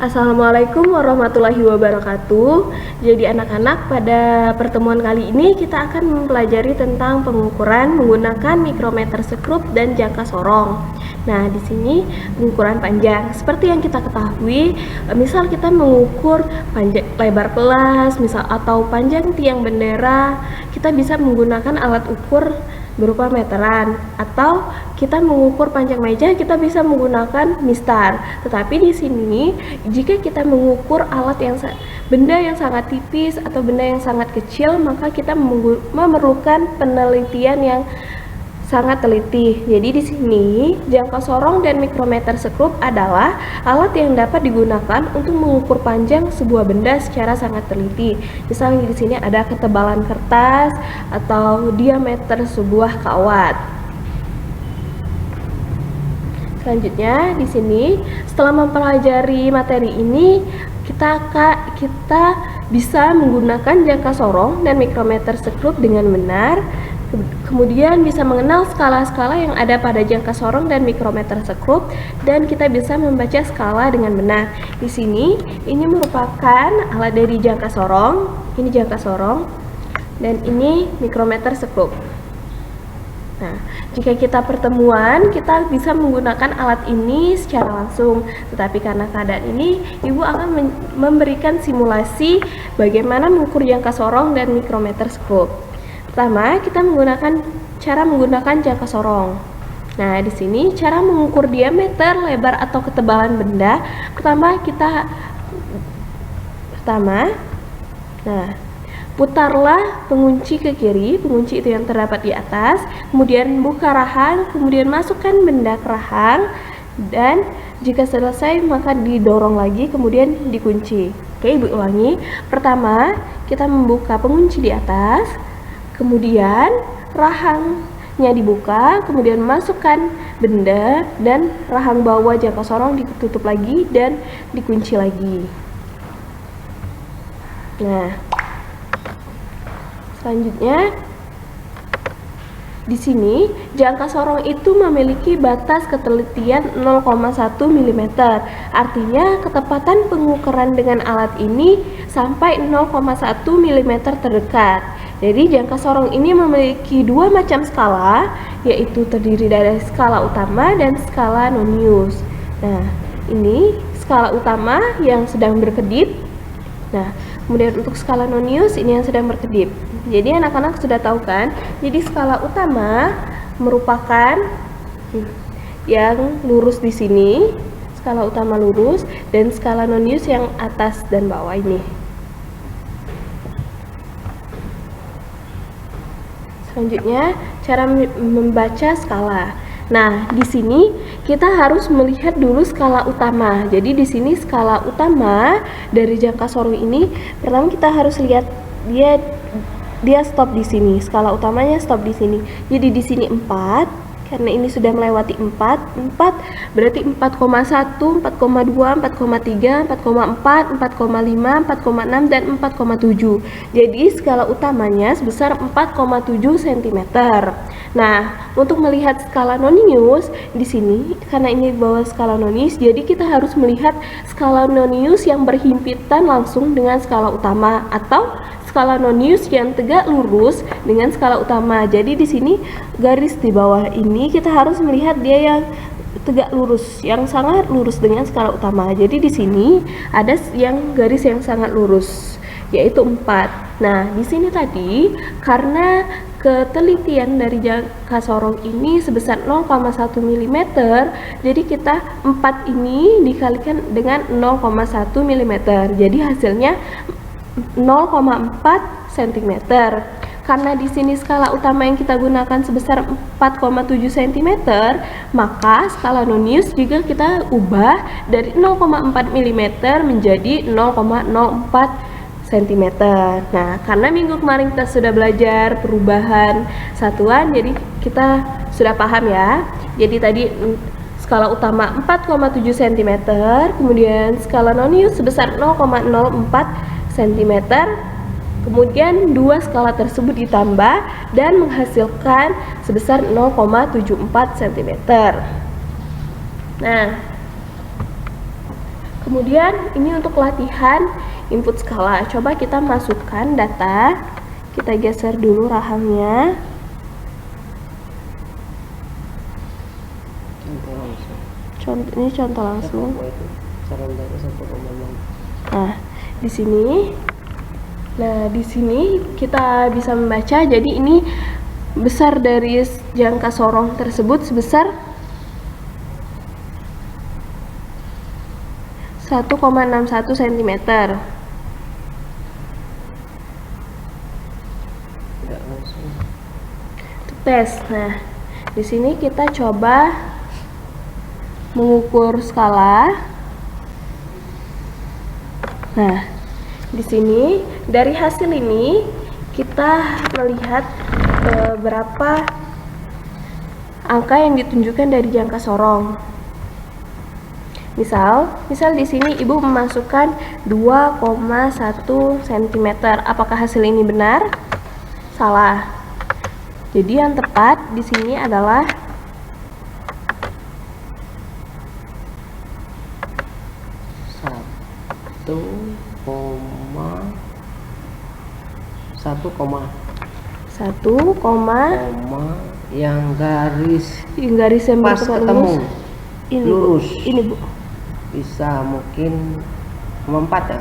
Assalamualaikum warahmatullahi wabarakatuh. Jadi anak-anak, pada pertemuan kali ini kita akan mempelajari tentang pengukuran menggunakan mikrometer sekrup dan jangka sorong. Nah, di sini pengukuran panjang. Seperti yang kita ketahui, misal kita mengukur panjang lebar kelas, misal atau panjang tiang bendera, kita bisa menggunakan alat ukur berupa meteran, atau kita mengukur panjang meja kita bisa menggunakan mistar. Tetapi di sini jika kita mengukur benda yang sangat tipis atau benda yang sangat kecil, maka kita memerlukan penelitian yang sangat teliti. Jadi di sini jangka sorong dan mikrometer sekrup adalah alat yang dapat digunakan untuk mengukur panjang sebuah benda secara sangat teliti. Misalnya di sini ada ketebalan kertas atau diameter sebuah kawat. Selanjutnya di sini setelah mempelajari materi ini kita bisa menggunakan jangka sorong dan mikrometer sekrup dengan benar. Kemudian bisa mengenal skala-skala yang ada pada jangka sorong dan mikrometer sekrup, dan kita bisa membaca skala dengan benar. Di sini ini merupakan alat dari jangka sorong, ini jangka sorong, dan ini mikrometer sekrup. Nah, jika kita pertemuan, kita bisa menggunakan alat ini secara langsung. Tetapi karena keadaan ini, Ibu akan memberikan simulasi bagaimana mengukur jangka sorong dan mikrometer sekrup. Pertama, kita cara menggunakan jangka sorong. Nah, di sini cara mengukur diameter, lebar atau ketebalan benda. Putarlah pengunci ke kiri, pengunci itu yang terdapat di atas, kemudian buka rahang, kemudian masukkan benda ke rahang, dan jika selesai maka didorong lagi, kemudian dikunci. Oke, Ibu ulangi. Pertama, kita membuka pengunci di atas, kemudian rahangnya dibuka, kemudian masukkan benda, dan rahang bawah jangka sorong ditutup lagi dan dikunci lagi. Nah, selanjutnya di sini jangka sorong itu memiliki batas ketelitian 0,1 mm. Artinya ketepatan pengukuran dengan alat ini sampai 0,1 mm terdekat. Jadi jangka sorong ini memiliki dua macam skala, yaitu terdiri dari skala utama dan skala nonius. Nah, ini skala utama yang sedang berkedip. Nah, kemudian untuk skala nonius ini yang sedang berkedip. Jadi anak-anak sudah tahu kan? Jadi skala utama merupakan yang lurus di sini, skala utama lurus, dan skala nonius yang atas dan bawah ini. Selanjutnya, cara membaca skala. Nah, di sini kita harus melihat dulu skala utama. Jadi di sini skala utama dari jangka sorong ini, pertama kita harus lihat dia stop di sini. Skala utamanya stop di sini. Jadi di sini 4. Karena ini sudah melewati 4 berarti 4,1, 4,2, 4,3, 4,4, 4,5, 4,6, dan 4,7. Jadi skala utamanya sebesar 4,7 cm. Nah, untuk melihat skala nonius di sini, karena ini di bawah skala nonius, jadi kita harus melihat skala nonius yang berhimpitan langsung dengan skala utama, atau skala nonius yang tegak lurus dengan skala utama. Jadi di sini garis di bawah ini kita harus melihat dia yang tegak lurus, yang sangat lurus dengan skala utama. Jadi di sini ada yang garis yang sangat lurus, yaitu 4. Nah, di sini tadi karena ketelitian dari jangka sorong ini sebesar 0,1 mm, jadi kita 4 ini dikalikan dengan 0,1 mm. Jadi hasilnya 0,4 cm. Karena di sini skala utama yang kita gunakan sebesar 4,7 cm, maka skala nonius juga kita ubah dari 0,4 mm menjadi 0,04 cm. Nah, karena minggu kemarin kita sudah belajar perubahan satuan, jadi kita sudah paham ya. Jadi tadi skala utama 4,7 cm, kemudian skala nonius sebesar 0,04 cm, kemudian dua skala tersebut ditambah dan menghasilkan sebesar 0,74 cm. Nah, Kemudian ini untuk latihan input skala. Coba kita masukkan data. Kita geser dulu rahangnya. Ini contoh langsung. Nah, di sini kita bisa membaca. Jadi ini besar dari jangka sorong tersebut sebesar 1,61 cm. Tes. Nah, di sini kita coba mengukur skala. Nah, di sini dari hasil ini kita melihat berapa angka yang ditunjukkan dari jangka sorong. Misal di sini Ibu memasukkan 2,1 cm. Apakah hasil ini benar? Salah. Jadi yang tepat di sini adalah 1, yang garis yang pas ketemu ini, lurus. Ini Bu. Bisa mungkin 4 ya?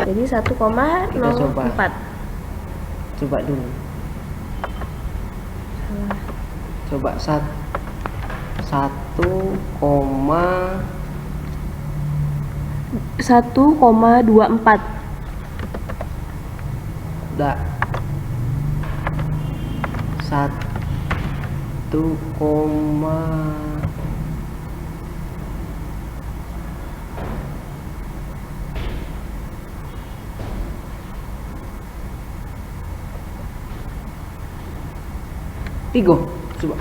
Jadi 1,04. Coba dulu. Coba 1,24. Enggak. 1, Tigo, coba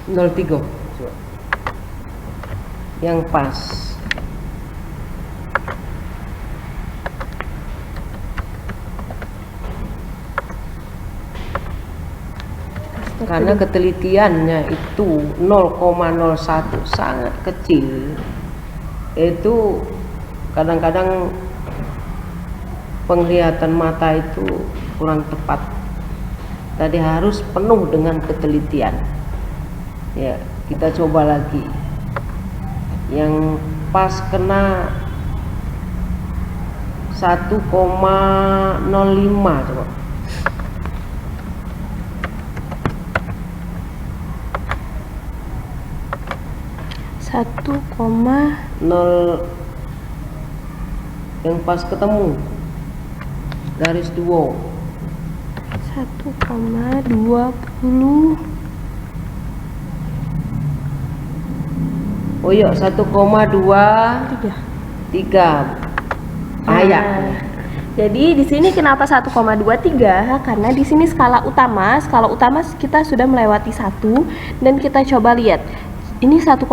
0,3 coba. Yang pas. Karena ketelitiannya itu 0,01, sangat kecil. Itu kadang-kadang penglihatan mata itu kurang tepat. Tadi harus penuh dengan ketelitian. Ya, kita coba lagi. Yang pas kena 1,05 coba. Yang pas ketemu garis 2 1,20. Oh iya, 1,23. Ya. Jadi di sini kenapa 1,23? Karena di sini skala utama kita sudah melewati 1 dan kita coba lihat. Ini 1,1,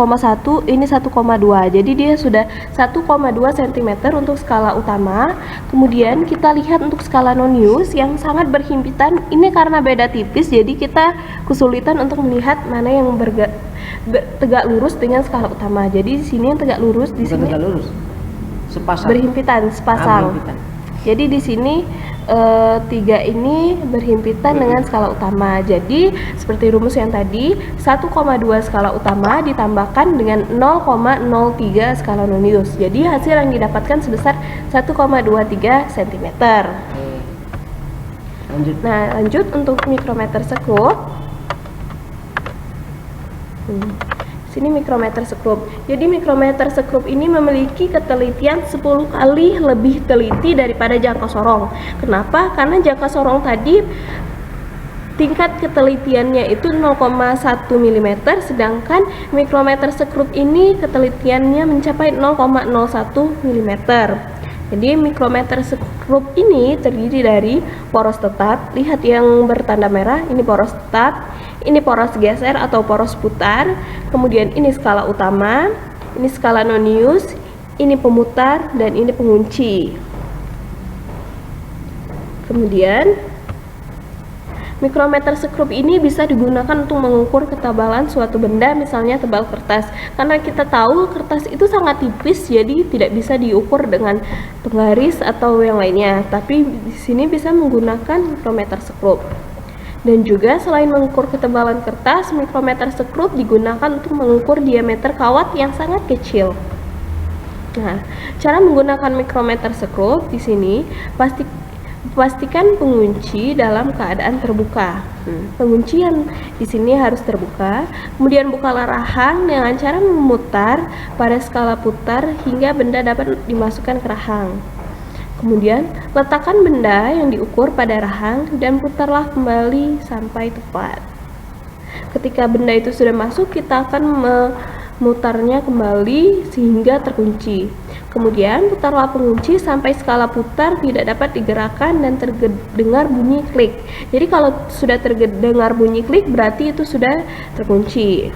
ini 1,2. Jadi dia sudah 1,2 cm untuk skala utama. Kemudian kita lihat untuk skala nonius yang sangat berhimpitan. Ini karena beda tipis, jadi kita kesulitan untuk melihat mana yang tegak lurus dengan skala utama. Jadi di sini yang tegak lurus, di sini tegak lurus. Sepasang. Berhimpitan, sepasang. Jadi di sini 3 ini berhimpitan dengan skala utama. Jadi seperti rumus yang tadi, 1,2 skala utama ditambahkan dengan 0,03 skala nonius. Jadi hasil yang didapatkan sebesar 1,23 cm. Nah, lanjut untuk mikrometer sekrup. Sini mikrometer sekrup. Jadi mikrometer sekrup ini memiliki ketelitian 10 kali lebih teliti daripada jangka sorong. Kenapa? Karena jangka sorong tadi tingkat ketelitiannya itu 0,1 mm, sedangkan mikrometer sekrup ini ketelitiannya mencapai 0,01 mm. Jadi mikrometer sekrup ini terdiri dari poros tetap. Lihat yang bertanda merah, ini poros tetap, ini poros geser atau poros putar, kemudian ini skala utama, ini skala nonius, ini pemutar, dan ini pengunci. Kemudian mikrometer sekrup ini bisa digunakan untuk mengukur ketebalan suatu benda, misalnya tebal kertas. Karena kita tahu kertas itu sangat tipis, jadi tidak bisa diukur dengan penggaris atau yang lainnya. Tapi di sini bisa menggunakan mikrometer sekrup. Dan juga selain mengukur ketebalan kertas, mikrometer sekrup digunakan untuk mengukur diameter kawat yang sangat kecil. Nah, cara menggunakan mikrometer sekrup di sini pastikan pengunci dalam keadaan terbuka. Penguncian di sini harus terbuka. Kemudian bukalah rahang dengan cara memutar pada skala putar hingga benda dapat dimasukkan ke rahang. Kemudian letakkan benda yang diukur pada rahang dan putarlah kembali sampai tepat. Ketika benda itu sudah masuk, kita akan memutarnya kembali sehingga terkunci. Kemudian putarlah pengunci sampai skala putar tidak dapat digerakkan dan terdengar bunyi klik. Jadi kalau sudah terdengar bunyi klik berarti itu sudah terkunci.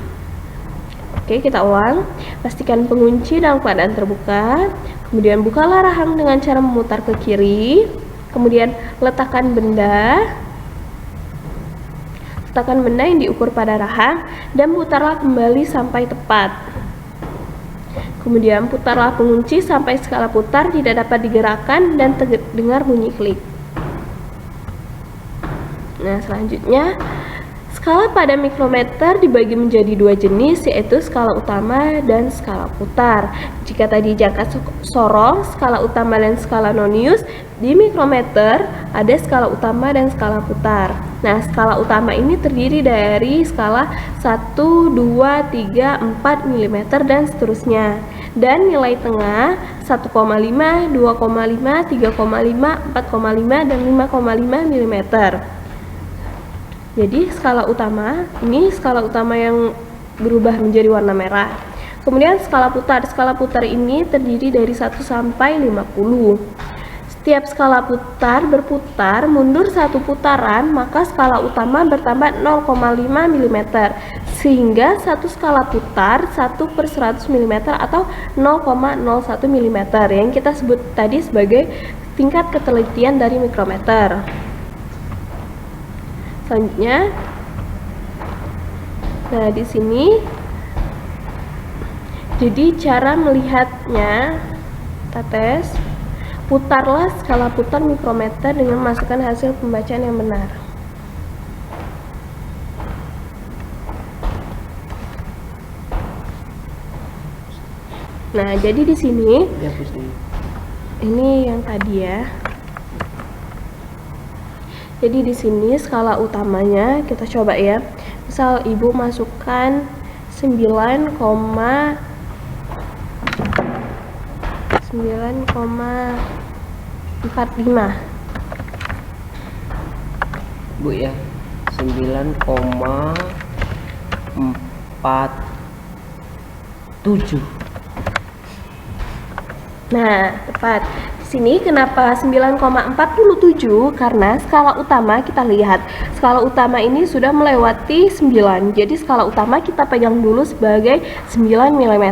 Oke, kita ulang. Pastikan pengunci dalam keadaan terbuka. Kemudian bukalah rahang dengan cara memutar ke kiri. Kemudian letakkan benda yang diukur pada rahang dan putarlah kembali sampai tepat. Kemudian putarlah pengunci sampai skala putar tidak dapat digerakkan dan terdengar bunyi klik. Nah, selanjutnya skala pada mikrometer dibagi menjadi dua jenis, yaitu skala utama dan skala putar. Jika tadi jangka sorong, skala utama dan skala nonius, di mikrometer ada skala utama dan skala putar. Nah, skala utama ini terdiri dari skala 1, 2, 3, 4 mm dan seterusnya. Dan nilai tengah 1,5, 2,5, 3,5, 4,5, dan 5,5 mm. Jadi skala utama, ini skala utama yang berubah menjadi warna merah. Kemudian skala putar ini terdiri dari 1 sampai 50. Setiap skala putar berputar mundur satu putaran, maka skala utama bertambah 0,5 mm. Sehingga satu skala putar 1/100 mm atau 0,01 mm yang kita sebut tadi sebagai tingkat ketelitian dari mikrometer. Selanjutnya, nah di sini, jadi cara melihatnya, kita tes, putarlah skala putar mikrometer dengan memasukkan hasil pembacaan yang benar. Nah, jadi di sini, ini yang tadi ya. Jadi di sini skala utamanya kita coba ya. Misal ibu masukkan 9,45. Bu ya, 9,47. Nah, tepat. Sini kenapa 9,47? Karena skala utama kita lihat, skala utama ini sudah melewati 9. Jadi skala utama kita pegang dulu sebagai 9 mm.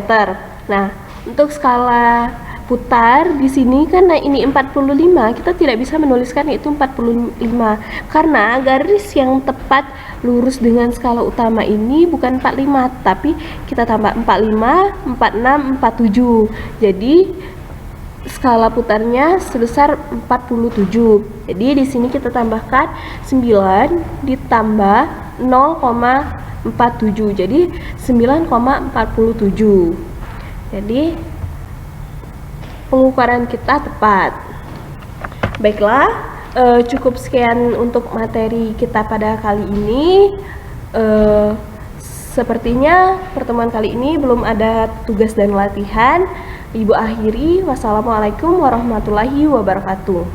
Nah, untuk skala putar di sini karena ini 45, kita tidak bisa menuliskan itu 45 karena garis yang tepat lurus dengan skala utama ini bukan 45, tapi kita tambah 45, 46, 47. Jadi skala putarnya sebesar 47. Jadi di sini kita tambahkan 9 ditambah 0,47. Jadi 9,47. Jadi pengukuran kita tepat. Baiklah, cukup sekian untuk materi kita pada kali ini. Sepertinya pertemuan kali ini belum ada tugas dan latihan. Ibu akhiri, wassalamualaikum warahmatullahi wabarakatuh.